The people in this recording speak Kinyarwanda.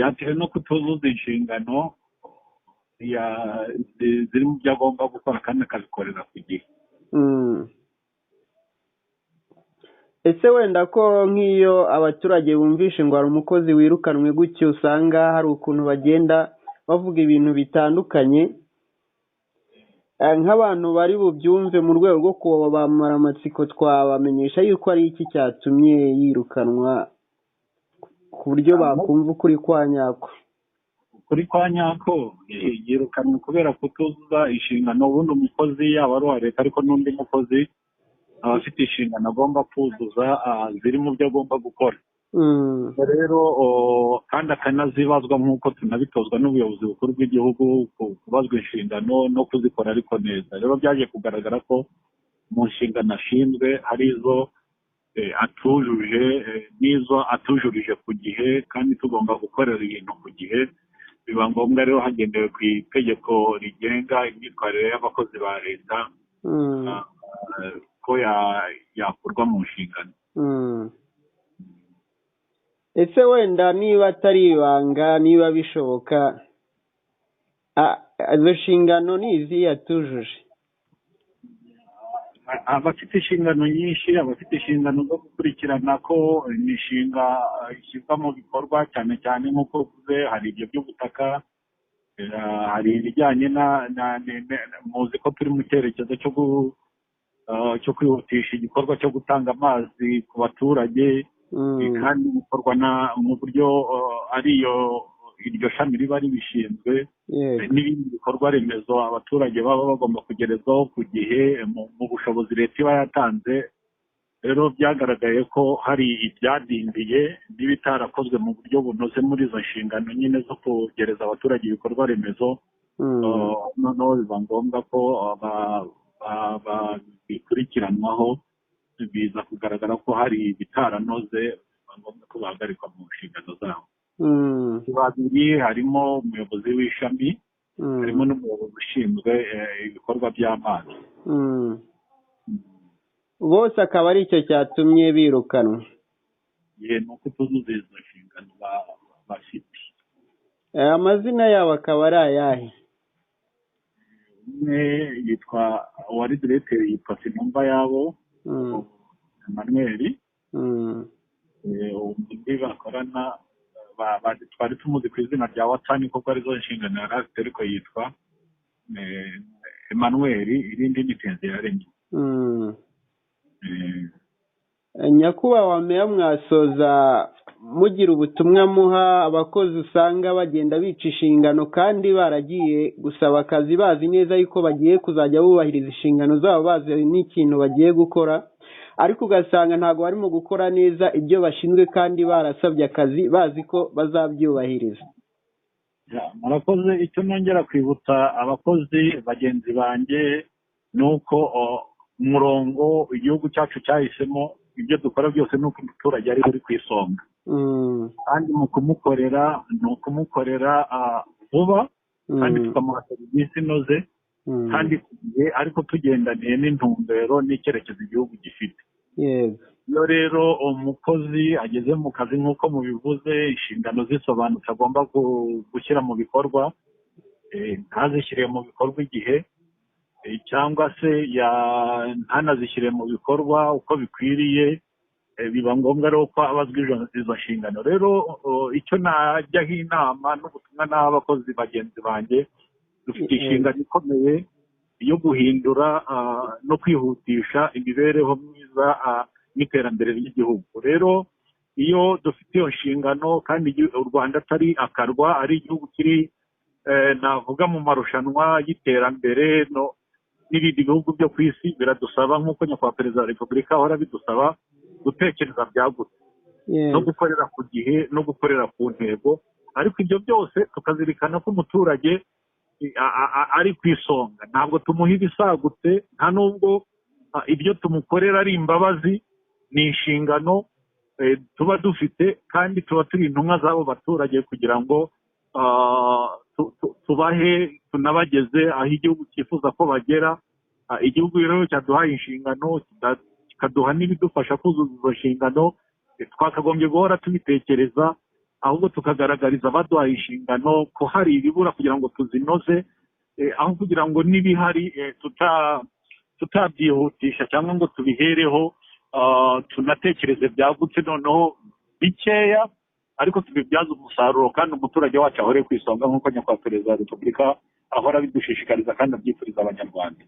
byatewe no kutuzuza inshingano ziri mu byo agomba gukora kandi akabikorera ku gihe. ese wenda ko nk'iyo abaturage bumvishe ngo hari umukozi wirukanwe gutyo usanga hari ukuntu bagenda bavuga ibintu bitandukanye, nk'abantu bari bubyumve mu rwego rwo kubamara amatsiko twabamenyesha yuko ari iki cyatumye yirukanwa ku buryo bakumva ukuri kwa nyako. Ukuri kwa nyako yirukanwe kubera kutuzuza inshingano. Ubundi umukozi yaba ari uwa leta ariko n'undi mukozi aba afite inshingano agomba kuzuza ziri mu byo agomba gukora. Rero kandi akanazibazwa nk'uko tunabitozwa n'ubuyobozi bukuru bw'igihugu, kubazwa inshingano no kuzikora ariko neza. Rero byaje kugaragara ko mu nshingano ashinzwe hari izo atujuje n'izo atujurije ku gihe, kandi tugomba gukorera ibintu ku gihe. Biba ngombwa rero hagendewe ku itegeko rigenga imyitwarire y'abakozi ba leta ko yakurwa mu nshingano. ese wenda niba atari ibanga, niba bishoboka, izo nshingano ni izi yatujuje? Abafite inshingano nyinshi, abafite inshingano zo gukurikirana ko imishinga ishyirwa mu bikorwa, cyane cyane nk'uko uvuze hari ibyo by'ubutaka, hari ibijyanye muzi ko turi mu cyerekezo cyo kwihutisha igikorwa cyo gutanga amazi ku baturage, kandi bikorwa mu buryo iryo shami riba ribishinzwe, n'ibindi bikorwa remezo abaturage baba bagomba kugerezwaho ku gihe mu bushobozi leta iba yatanze. Rero byagaragaye ko hari ibyadindiye n'ibitarakozwe mu buryo bunoze muri izo nshingano nyine zo kugereza abaturage ibikorwa remezo. Noneho biba ngombwa ko bikurikiranwaho, biza kugaragara ko hari ibitaranoze, biba ngombwa ko bahagarikwa mu nshingano zabo. Babiri harimo umuyobozi w'ishami, harimo n'umuyobozi ushinzwe ibikorwa by'amazi. Bose akaba ari cyo cyatumye birukanwa? Ni uko tuzuza izo nshingano bafite. Amazina yabo akaba ari ayahe? Umwe yitwa uwari diregiteri yitwa Sinumva Yabo Emmanuel, undi bakorana twari tumuzi ku izina rya Watani kuko arizo nshingano yari afite, ariko yitwa Emmanuel, irindi ni Tenziyaremye. Nyakubahwa meya, mwasoza mugira ubutumwa muha abakozi usanga bagenda bica inshingano kandi baragiye gusaba akazi bazi neza yuko bagiye kuzajya bubahiriza inshingano zabo, bazi n'ikintu bagiye gukora, ariko ugasanga ntabwo barimo gukora neza ibyo bashinzwe kandi barasabye akazi bazi ko bazabyubahiriza? Murakoze. icyo nongera kwibutsa abakozi bagenzi banjye ni uko umurongo igihugu cyacu cyahisemo, ibyo dukora byose ni uko umuturage ari uri ku isonga, kandi mu kumukorera ni ukumukorera vuba kandi tukamuha serivisi inoze kandi ku gihe, ariko tugendaniye n'intumbero n'icyerekezo igihugu gifite. Iyo rero umukozi ageze mu kazi nk'uko mubivuze, inshingano zisobanutse agomba gushyira mu bikorwa, ntazishyire mu bikorwa igihe, cyangwa se ntanazishyire mu bikorwa uko bikwiriye, biba ngombwa rero ko abazwa izo nshingano. Rero icyo najyaho inama n'ubutumwa n'abakozi bagenzi banjye, dufite inshingano ikomeye yo guhindura no kwihutisha imibereho myiza n'iterambere ry'igihugu. Rero iyo dufite iyo nshingano kandi u Rwanda atari akarwa, ari igihugu kiri navuga mu marushanwa y'iterambere n'ibindi bihugu byo ku isi, biradusaba nk'uko nyakubahwa perezida wa repubulika ahora bidusaba gutekereza byagutse, no gukorera ku gihe no gukorera ku ntego, ariko ibyo byose tukazirikana ko umuturage ari ku isonga. Ntabwo tumuha ibisagutse, nta nubwo ibyo tumukorera ari imbabazi, ni inshingano tuba dufite, kandi tuba turi intumwa z'abo baturage kugira ngo tubahe tunabageze aho igihugu cyifuza ko bagera. Igihugu rero cyaduhaye inshingano, kikaduha n'ibidufasha kuzuza izo nshingano, twakagombye guhora tubitekereza ahubwo tukagaragariza abaduhaye inshingano ko hari ibibura kugira ngo tuzinoze, aho kugira ngo n'ibihari tutabyihutisha cyangwa ngo tubihereho tunatekereze byagutse noneho bikeya ariko tubibyaza umusaruro kandi umuturage wacu ahore ku isonga nk'uko nyakubahwa perezida wa repubulika ahora bidushishikariza kandi abyifuriza abanyarwanda.